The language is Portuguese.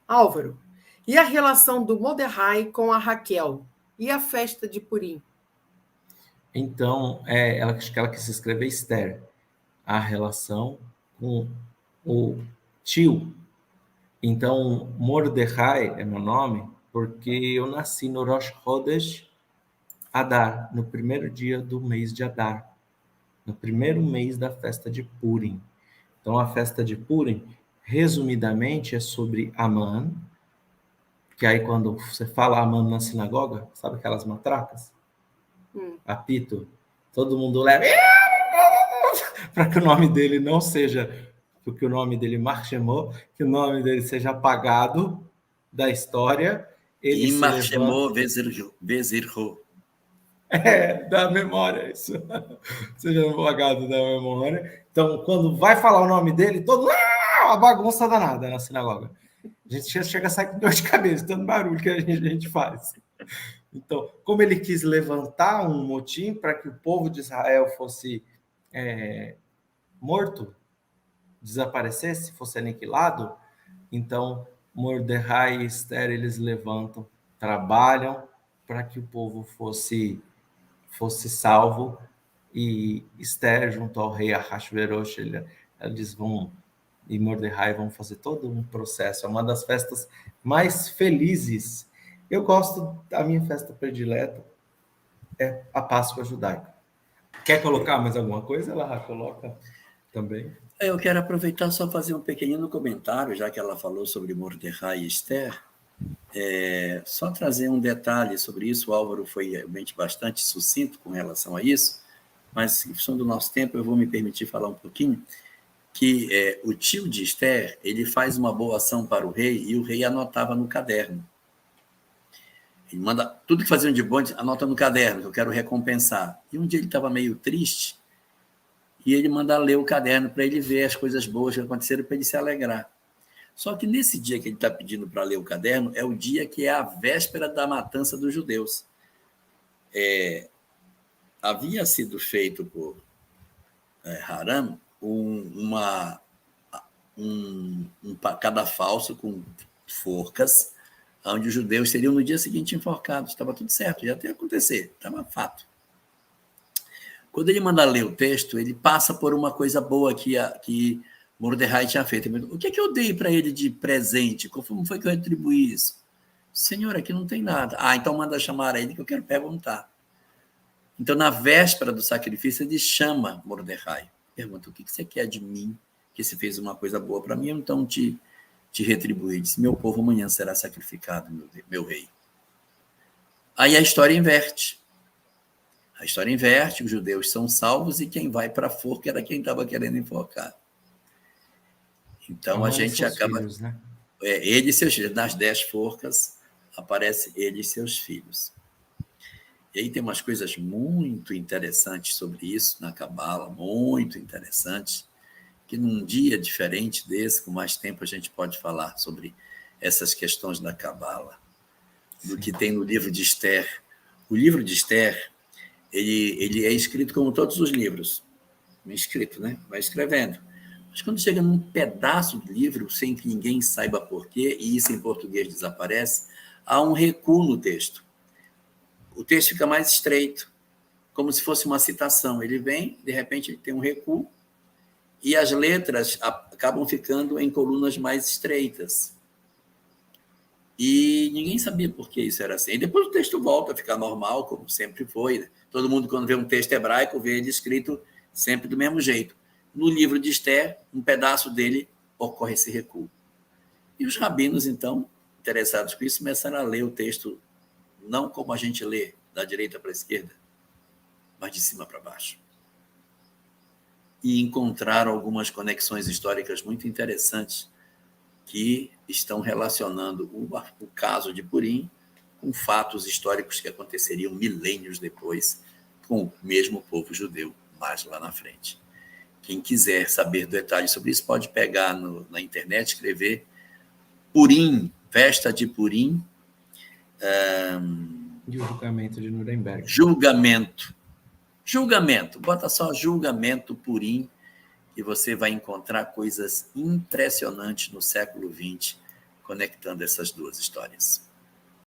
Álvaro, e a relação do Mordecai com a Raquel? E a festa de Purim? Então, acho que ela quis escrever Esther, a relação com o tio. Então, Mordecai é meu nome porque eu nasci no Rosh Chodesh Adar, no primeiro dia do mês de Adar, no primeiro mês da festa de Purim. Então, a festa de Purim, resumidamente, é sobre Amã, que aí quando você fala Amã na sinagoga, sabe aquelas matracas? Apito, todo mundo leva para que o nome dele não seja, porque o nome dele Marchemot, que o nome dele seja apagado da história, ele se levanta... Bezerro. Da memória, isso. Seja apagado da memória. Então, quando vai falar o nome dele, todo uma bagunça danada na sinagoga. A gente chega a sair com dor de cabeça, tanto barulho que a gente faz. Então, como ele quis levantar um motim para que o povo de Israel fosse morto, desaparecesse, fosse aniquilado, então Mordecai e Esther, eles levantam, trabalham para que o povo fosse salvo, e Esther, junto ao rei Ahasverosh, eles vão, e Mordecai vão fazer todo um processo. É uma das festas mais felizes. Eu gosto, a minha festa predileta é a Páscoa judaica. Quer colocar mais alguma coisa? Ela coloca também. Eu quero aproveitar só fazer um pequenino comentário, já que ela falou sobre Mordecai e Esther. Só trazer um detalhe sobre isso. O Álvaro foi realmente bastante sucinto com relação a isso, mas, em função do nosso tempo, eu vou me permitir falar um pouquinho, que o tio de Esther, ele faz uma boa ação para o rei, e o rei anotava no caderno. Ele manda tudo que faziam de bom, anota no caderno, que eu quero recompensar. E um dia ele estava meio triste, e ele manda ler o caderno para ele ver as coisas boas que aconteceram, para ele se alegrar. Só que nesse dia que ele está pedindo para ler o caderno, é o dia que é a véspera da matança dos judeus. Havia sido feito por Haram um cadafalso com forcas, onde os judeus seriam no dia seguinte enforcados. Estava tudo certo, ia até acontecer, estava fato. Quando ele manda ler o texto, ele passa por uma coisa boa que Mordecai tinha feito. O que eu dei para ele de presente? Como foi que eu retribuí isso? Senhor, aqui não tem nada. Então manda chamar ele que eu quero perguntar. Então, na véspera do sacrifício, ele chama Mordecai. Pergunta, o que você quer de mim? Que você fez uma coisa boa para mim, então te retribuir. Disse, meu povo amanhã será sacrificado, meu rei. Aí a história inverte. Os judeus são salvos e quem vai para a forca era quem estava querendo enforcar. Então, a gente acaba... Filhos, né? Ele e seus filhos. Nas 10 forcas, aparece ele e seus filhos. E aí tem umas coisas muito interessantes sobre isso na Cabala, muito interessantes, que num dia diferente desse, com mais tempo, a gente pode falar sobre essas questões da Cabala, do que tem no livro de Esther. O livro de Esther, ele é escrito como todos os livros. Escrito, né? Vai escrevendo. Mas quando chega num pedaço do livro, sem que ninguém saiba por quê, e isso em português desaparece, há um recuo no texto. O texto fica mais estreito, como se fosse uma citação. Ele vem, de repente, ele tem um recuo, e as letras acabam ficando em colunas mais estreitas. E ninguém sabia por que isso era assim. E depois o texto volta a ficar normal, como sempre foi. Né? Todo mundo, quando vê um texto hebraico, vê ele escrito sempre do mesmo jeito. No livro de Esther, um pedaço dele ocorre esse recuo. E os rabinos, então, interessados com isso, começaram a ler o texto não como a gente lê, da direita para a esquerda, mas de cima para baixo. E encontraram algumas conexões históricas muito interessantes que estão relacionando o caso de Purim com fatos históricos que aconteceriam milênios depois com o mesmo povo judeu, mais lá na frente. Quem quiser saber detalhes sobre isso pode pegar na internet, escrever Purim, festa de Purim. E o julgamento de Nuremberg. Julgamento. Bota só julgamento Purim, e você vai encontrar coisas impressionantes no século XX conectando essas duas histórias.